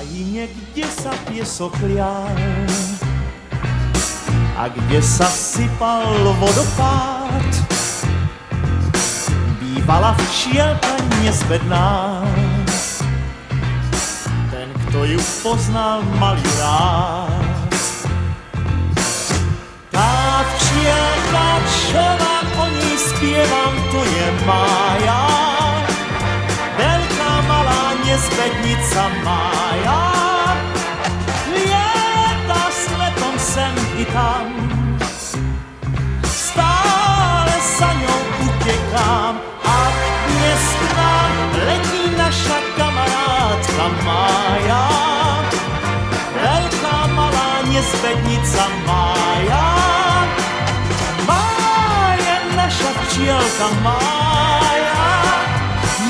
krajine, kde sa piesok lial a kde sa sypal vodopád, bývala včielka nezbedná. Ten, kto ju poznal, mal ju rád. Tá včielka, čo vám o ní spievam, to je Mája, veľká, malá nezbednica Mája. Lieta s letom sem i tam, stále za ňou utekám. Ak dnes k nám letí naša kamarátka Mája, veľká, malá nezbednica Mája. Mája, naša včielka Mája,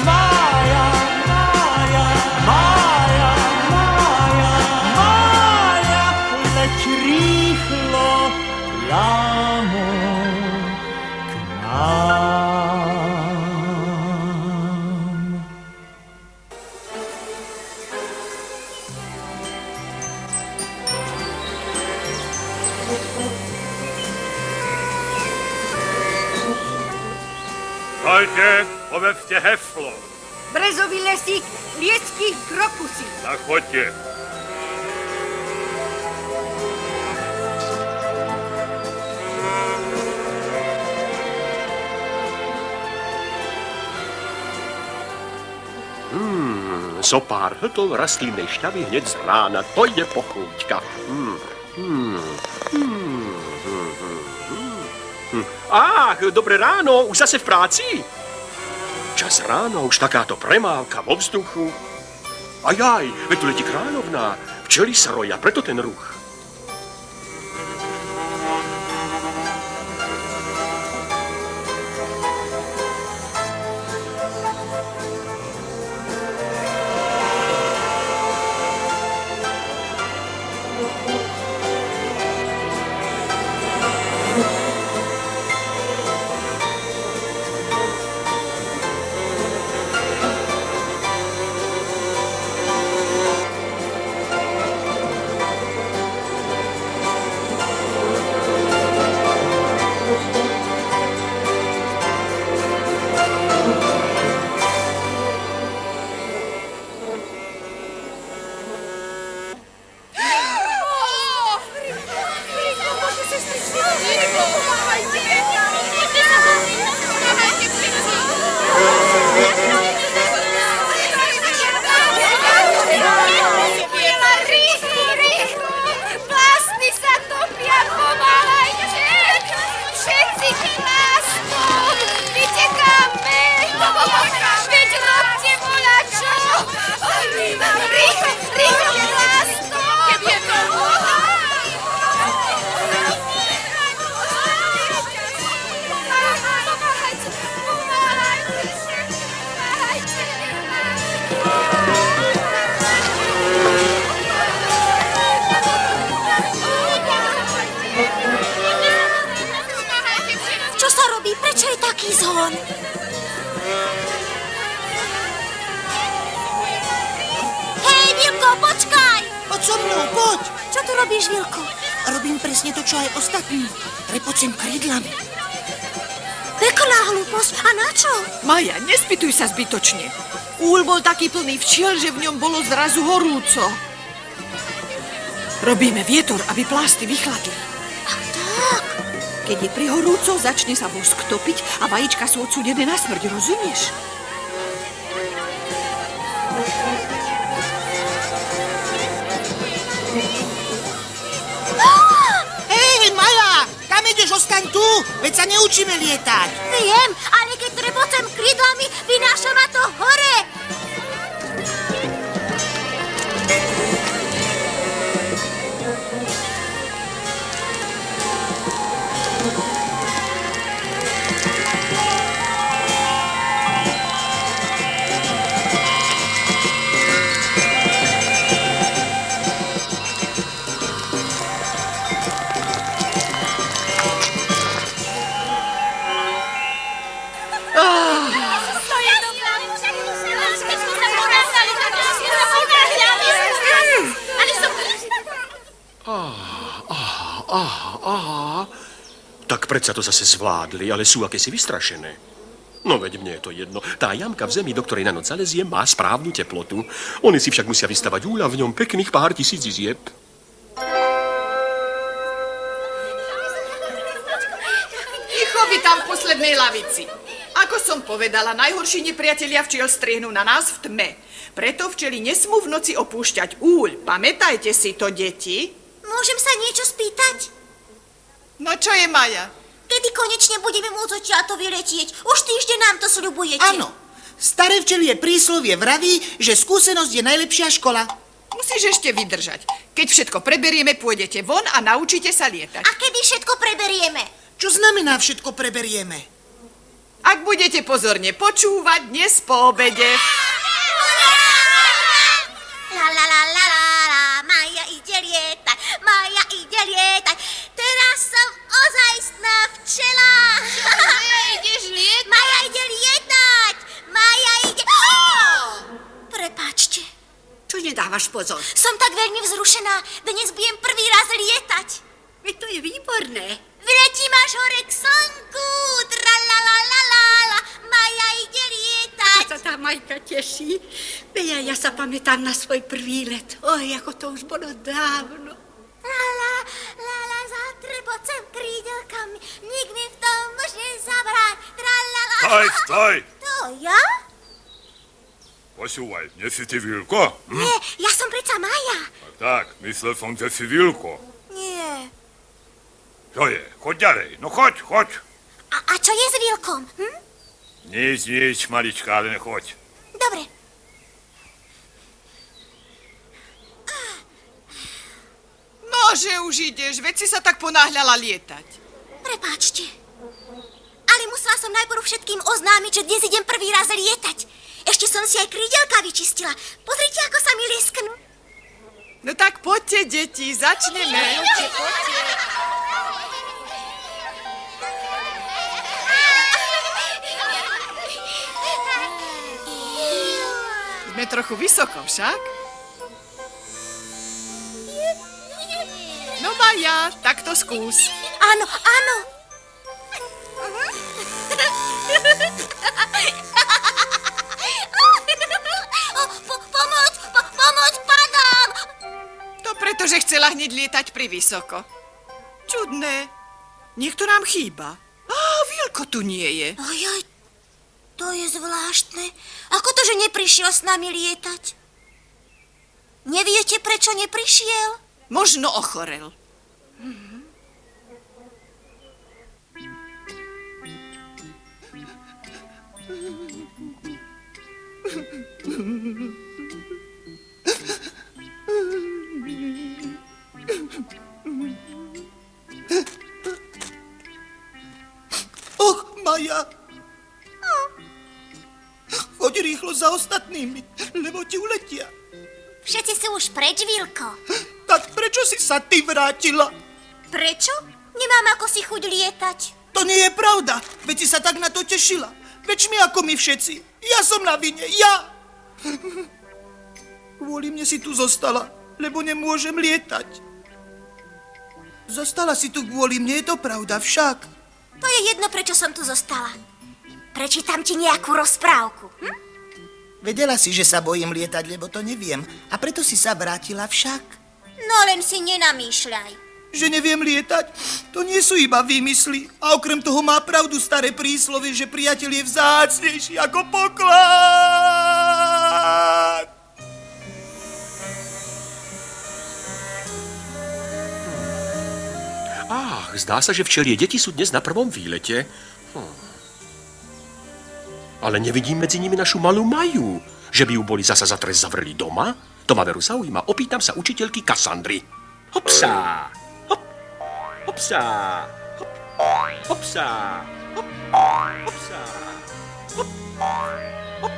Mája, Mája, Mája, Mája, Mája, leď rýchlo priamo k nám. Dajte, povedzte heslo. Brezový lesík, lieckých krokusí. Tak choďte. Zopár hltol rastlinnej šťavy hneď z rána. To je pochúťka. Ach, dobré ráno, už zase v práci? Čas ráno, už takáto premávka vo vzduchu. Ajaj, veď tu letí kráľovná. Včely sa roja, preto ten ruch. Robím presne to, čo aj ostatní. Trepocem krídlami. Peklá hlúposť. A na čo? Maja, nespýtuj sa zbytočne. Úl bol taký plný včiel, že v ňom bolo zrazu horúco. Robíme vietor, aby plásty vychladli. Ach tak. Keď je prihorúco, začne sa vosk topiť a vajíčka sú odsúdené na smrť, rozumieš? Ostaň tu, veď sa neučíme lietať. Viem, ale keď trepocem krídlami, vynáša ma to hore. predsa to zase zvládli, ale sú akési vystrašené. No veď mne je to jedno. Tá jamka v zemi, do ktorej na noc zalezie, má správnu teplotu. Oni si však musia vystavať úľa v ňom pekných pár tisíc izieb. Ticho vy tam v poslednej lavici. Ako som povedala, najhorší nepriatelia včiel striehnú na nás v tme. Preto včeli nesmú v noci opúšťať úľ. Pamätajte si to, deti. Môžem sa niečo spýtať? No čo je, Maja? Kedy konečne budeme môcť odtiaľto vyletieť? Už týždeň nám to sľubujete. Áno, staré včelie príslovie vraví, že skúsenosť je najlepšia škola. Musíš ešte vydržať. Keď všetko preberieme, pôjdete von a naučíte sa lietať. A kedy všetko preberieme? Čo znamená všetko preberieme? Ak budete pozorne počúvať dnes po obede. La la la la la la, Maja ide lietať, Maja ide lietať. Teraz som ozajstná včela. Ideš lietať? Maja ide lietať, Maja ide... Prepáčte. Čo nedávaš pozor? Som tak veľmi vzrušená. Dnes budem prvý raz lietať. Veď to je výborné. Vyletím až hore k slnku. Tralalalala, Maja ide lietať. Ako sa tá Majka teší. Veď ja sa pamätám na svoj prvý let. Oj, ako to už bolo dávno. Lala, lala, zatrbocem krídelkami. Nik mi v tom už nezabrať. Tralala. Stoj! To ja? Počúvaj, nie si ty Vilko? Nie, ja som predsa Maja. Tak, myslel som, že si Vilko. Nie. Čo je? Choď ďalej, no choď. A čo je s Vilkom? Nič, malička, ale choď. Dobre. Nože už ideš, veď si sa tak ponáhľala lietať. Prepáčte. Ale musela som najprv všetkým oznámiť, že dnes idem prvý raz lietať. Ešte som si aj krídelka vyčistila. Pozrite, ako sa mi lesknú. No tak poďte, deti, začneme. Poďte. Sme trochu vysoko však. No Maja, tak to skús. Áno, áno. Pomoc, padám. To preto, že chcela hneď lietať privysoko. Čudné. Niekto nám chýba. Vilko tu nie je. Ojoj, to je zvláštne. Ako to, že neprišiel s nami lietať? Neviete, prečo neprišiel? Možno ochorel. Och, Maja. Choď rýchlo za ostatnými, lebo ti uletia. Všetci sú už preč, Vilko. Tak prečo si sa ty vrátila? Prečo? Nemám ako si chuť lietať. To nie je pravda, veď si sa tak na to tešila. Veď mi ako my všetci. Ja som na vine, ja. Kvôli mne si tu zostala, lebo nemôžem lietať. Zostala si tu kvôli mne, je to pravda však. To je jedno, prečo som tu zostala. Prečítam ti nejakú rozprávku. Vedela si, že sa bojím lietať, lebo to neviem. A preto si sa vrátila však. No len si nenamýšľaj. Že neviem lietať? To nie sú iba výmysly. A okrem toho má pravdu staré príslovie, že priateľ je vzácnejší ako poklad. Ach, zdá sa, že včelie deti sú dnes na prvom výlete. Ale nevidím medzi nimi našu malú Maju. Že by ju boli zasa za trest zavreli doma? To ma veru zaujíma. Opýtam sa učiteľky Kassandry. Hopsá! Hop! Hopsá! Hop! Hopsá! Hop! Hopsá! Hop! Hop!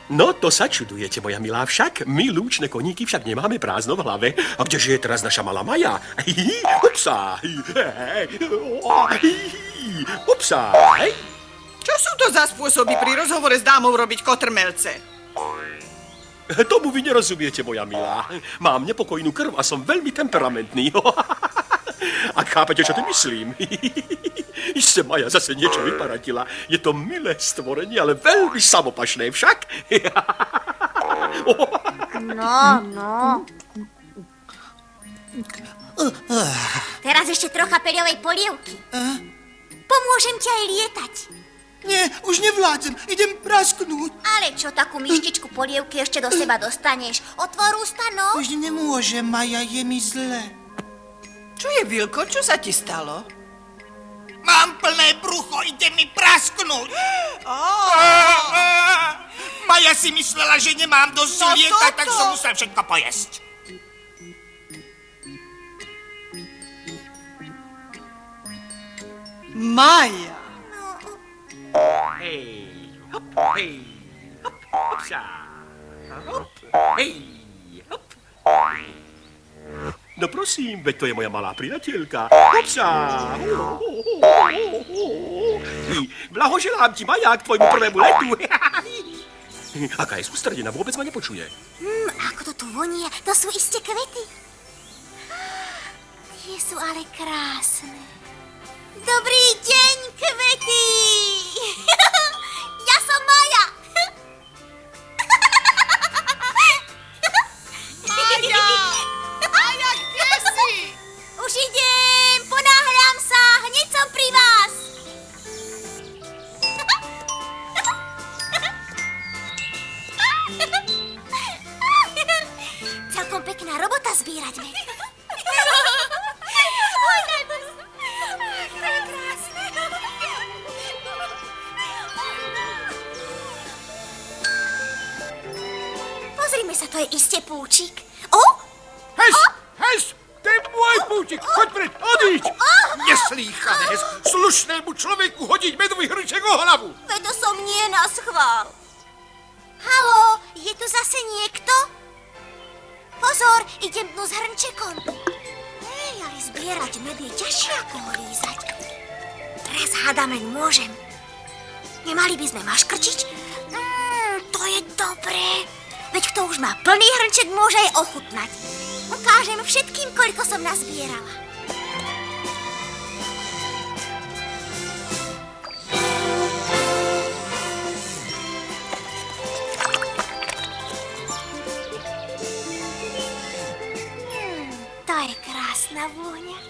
No, to sa čudujete, moja milá, však my lúčne koníky však nemáme prázdno v hlave. A kdeže je teraz naša malá Maja? Hopsá! Hopsá! Čo sú to za spôsoby pri rozhovore s dámou robiť kotrmelce? Tomu vy nerozumiete, moja milá. Mám nepokojnú krv a som veľmi temperamentný. Ak chápete, čo tým myslím. Iste Maja zase niečo vyparatila. Je to milé stvorenie, ale veľmi samopašné však. No. Teraz ešte trocha peľovej polievky. Pomôžem ti aj lietať. Nie, už nevládzem, idem prasknúť. Ale čo, takú myštičku polievky ešte do seba dostaneš? Otvor ústa, no. Už nemôžem, Maja, je mi zle. Čo je, Vilko, čo sa ti stalo? Mám plné brucho, ide mi prasknúť. Maja si myslela, že nemám dosť No lietať, tak toto. som musel všetko pojesť. Maja. Hej, hop, hopsa. Hop, hej, hop. No prosím, veď to je moja malá priateľka. Hopsa. Blahoželám ti, Maja, k tvojmu prvému letu. Aká je sústredená, vôbec ma nepočuje. Ako to tu vonia, to sú iste kvety. Tie sú ale krásne. Dobrý deň, kvety! Ja som Maja. Maja, kde si? Už idem, ponáhľam sa, hneď som pri vás. Celkom pekná robota zbierať med. Pozrime sa, to je iste púčik. O! Hes, to je môj pútik, choď preč, odíď! Neslýchané, slušnému človeku hodiť medový hrček o hlavu. Veď to som nie na schvál. Haló, je tu zase niekto? Pozor, idem dnu s hrnčekom. Hej, ale zbierať med je ťažšie ako ho lízať. Teraz hádame, môžem. Nemali by sme maškrčiť? To je dobré. Veď kto už má plný hrnček, môže aj ochutnať. Ukážem všetkým, koľko som nazbierala. To je krásna vôňa.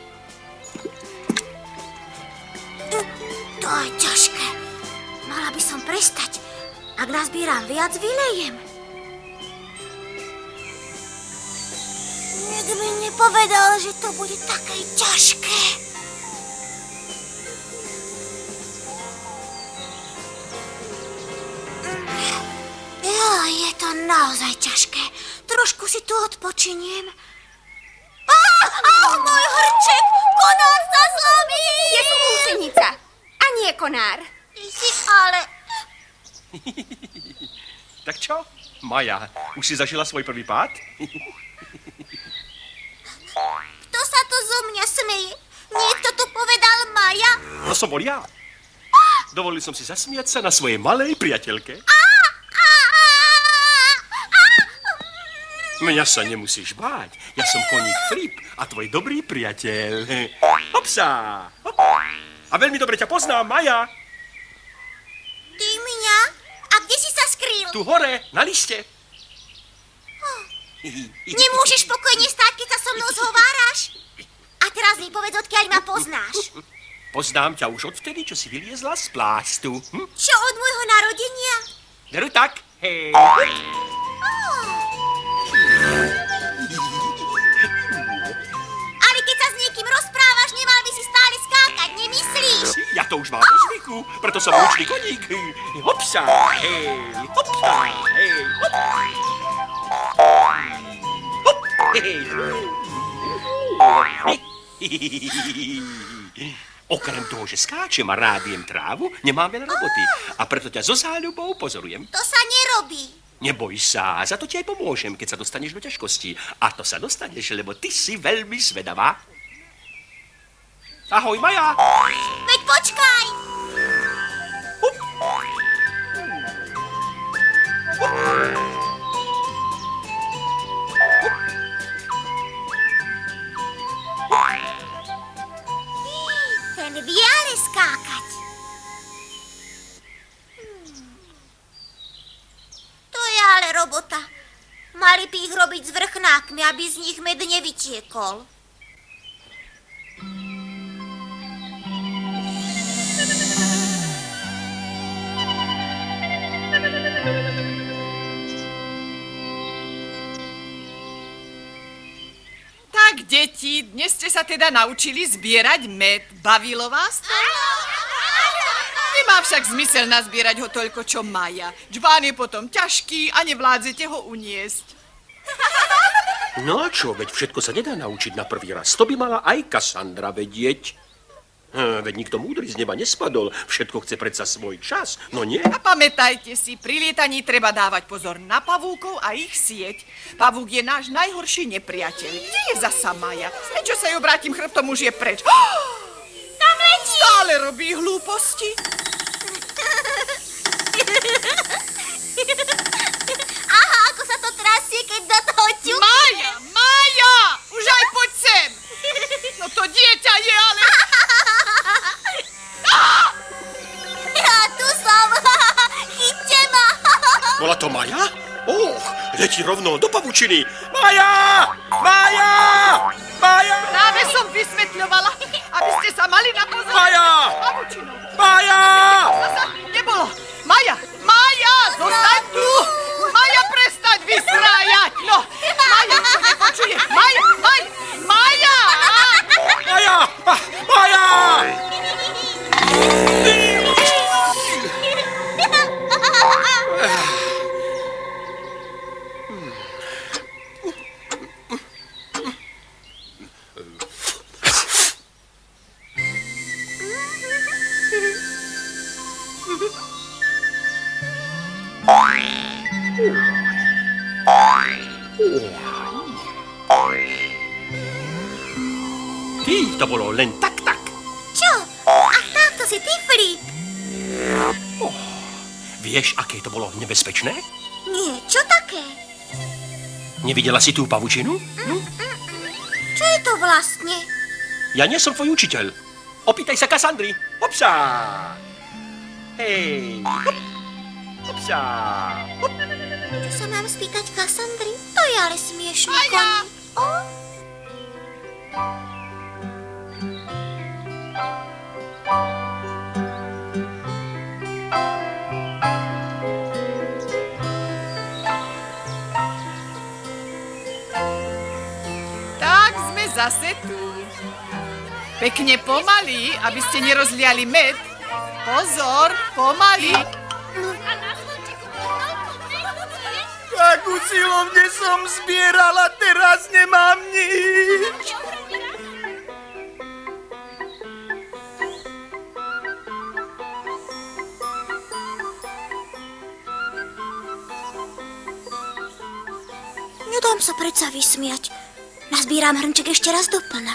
To je ťažké. Mala by som prestať. Ak nazbieram viac, vylejem. Nikto mi nepovedal, že to bude také ťažké. Je to naozaj ťažké. Trošku si tu odpočiniem. Môj hrček! Konár sa zlomil! Je tu úsenica a nie konár. Si ale... Tak čo? Maja, už si zažila svoj prvý pád? Kto sa to zo mňa smeje? Niekto to povedal Maja? To som bol ja. Dovolil som si zasmiať sa na svojej malej priateľke. Mňa sa nemusíš báť. Ja som koník Flip a tvoj dobrý priateľ. Hopsa! Hop. A veľmi dobre ťa poznám, Maja. Ty mňa? A kde si sa skrýl? Tu hore, na liste. Nemôžeš pokojne stáť, keď sa so mnou zhováraš? A teraz mi povedz, odkiaľ ma poznáš. Poznám ťa už odvtedy, čo si vyliezla z plástu. Čo od môjho narodenia? Veru tak? Hej. Ale keď sa s niekým rozprávaš, nemal by si stále skákať, nemyslíš? Ja to už mám po zvyku, preto som ručný koník. Hopsa, hej, hopsa, hej, hop. Hop, hej. Okrem toho, že skáčem a rád jem trávu, nemám veľa roboty. A preto ťa so záľubou pozorujem. To sa nerobí. Neboj sa, za to ti aj pomôžem, keď sa dostaneš do ťažkostí. A to sa dostaneš, lebo ty si veľmi zvedavá. Ahoj, Maja. Veď počkaj. mali by ich robiť s vrchnákmi, aby z nich med nevytiekol. Tak, deti, dnes ste sa teda naučili zbierať med. Bavilo vás to? Nemá však zmysel nazbierať ho toľko, čo Maja. Džbán je potom ťažký a nevládzete ho uniesť. No a čo, veď všetko sa nedá naučiť na prvý raz. To by mala aj Kassandra vedieť. Veď nikto múdry z neba nespadol. Všetko chce predsa svoj čas, no nie? A pamätajte si, pri lietaní treba dávať pozor na pavúkov a ich sieť. Pavúk je náš najhorší nepriateľ. Kde je zasa Maja? Veď čo sa jej obrátim chrbtom, už je preč. Tam letí! Stále robí hlúposti. Aha, ako sa to trasie, keď do toho ťukne. Maja! Maja! Už aj poď sem! No to dieťa je ale... Ja tu som. Chyťte ma. Bola to Maja? Letí rovno do pavučiny. Maja! Maja! Maja! Práve som vysvetľovala, aby ste sa mali na pozor. Maja! Pavučinou. Maja! Zasa nebolo. Maja! Maja! Zostaň tu! Maja, prestaň vystrájať! No! Maja, čo nepočuje? Maja! Maja! Maja! Maja! Maja! Ty, to bolo len tak. Čo? Ach, takto si ty, Filip. Vieš, aké to bolo nebezpečné? Nie, čo také? Nevidela si tú pavučinu? Čo je to vlastne? Ja nie som tvoj učiteľ. Opýtaj sa Kassandry. Hopsa! Hej! Hop! Hopsa! Hop! Čo sa mám spýtať Kassandry? To je ale smiešný Maja! koniec. Tak sme zase tu. Pekne pomaly, aby ste nerozliali med. Pozor, pomaly. Tak usilovne som zbierala, teraz nemám nič. Nedám sa predsa vysmiať. Nazbieram hrnček ešte raz doplna.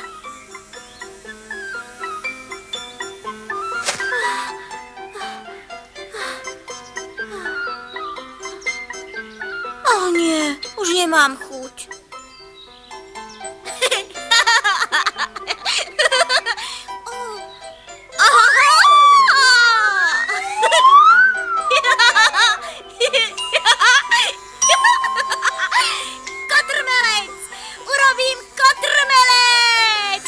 Oh nie, už nemám chuť. Kotrmelec! Urobím kotrmelec!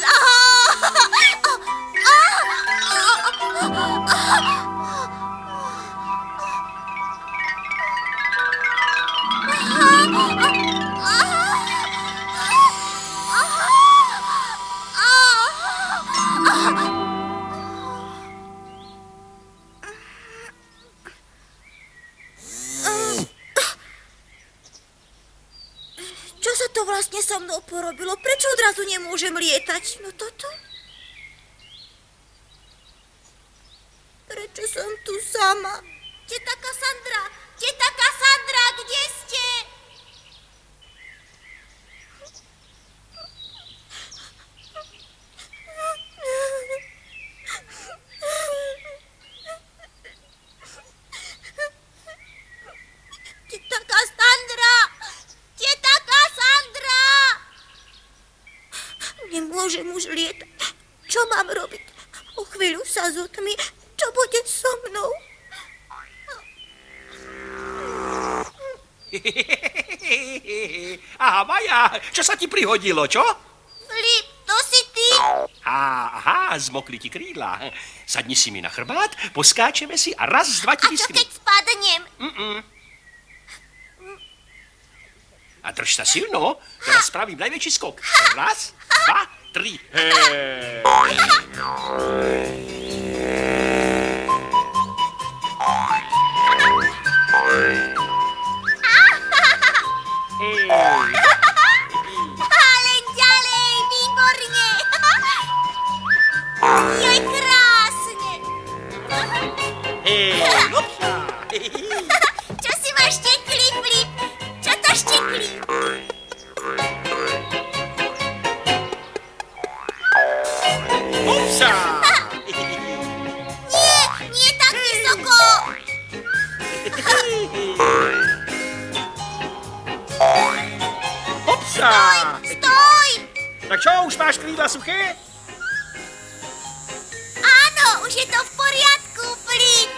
Čo sa to vlastne so mnou porobilo? Prečo odrazu nemôžem lietať? No toto? Prečo som tu sama? Teta Kassandra! Teta Kassandra, kde ste? Teta Kassandra! Teta Kassandra! Nemôžem už lietať. Čo mám robiť? O chvíľu sa zotmí. Čo bude so mnou? Aha, Maja, čo sa ti prihodilo, čo? Flip, to si ty? Aha, zmokli ti krídla. Sadni si mi na chrbát, poskáčeme si a raz, dva ti A čo vysknú. keď spadnem? A drž sa silno, teraz spravím najväčší skok. Raz, dva, tri. Hej. Ale ďalej, výborne. Joj, krásne. Hej, hopsa. Čo si ma štekli, Flip? Čo to štekli? Hopsa. Nie tak vysoko. Hopsa. Stoj! Tak čo, už máš krídla suché? Áno, už je to v poriadku, Flip.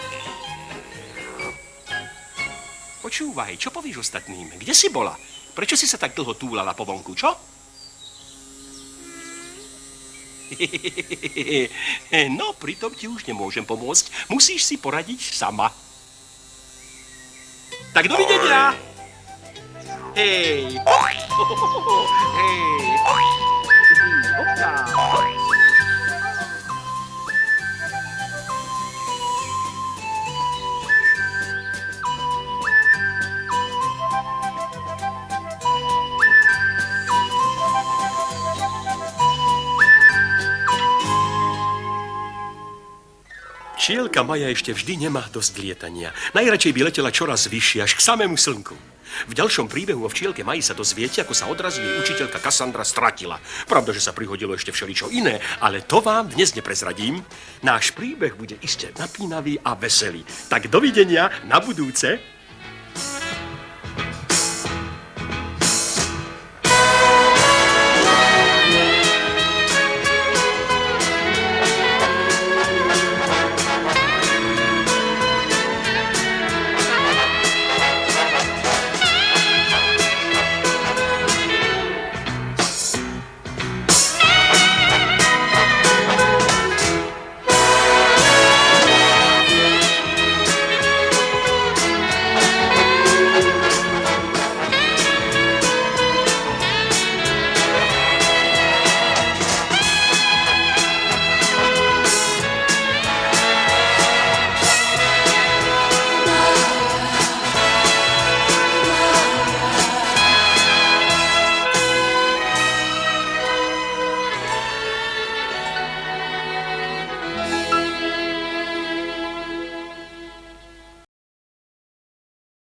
Počúvaj, čo povieš ostatným? Kde si bola? Prečo si sa tak dlho túlala po vonku, čo? No, pritom ti už nemôžem pomôcť. Musíš si poradiť sama. Tak dovidenia! Hej! Hej! Hopla! Včielka Maja ešte vždy nemá dosť lietania. Najradšej by letela čoraz vyššie, až k samému slnku. V ďalšom príbehu o včielke Maji sa dozviete, ako sa odrazí jej učiteľka Kassandra stratila. Pravda, že sa prihodilo ešte všeličo iné, ale to vám dnes neprezradím. Náš príbeh bude iste napínavý a veselý. Tak dovidenia na budúce.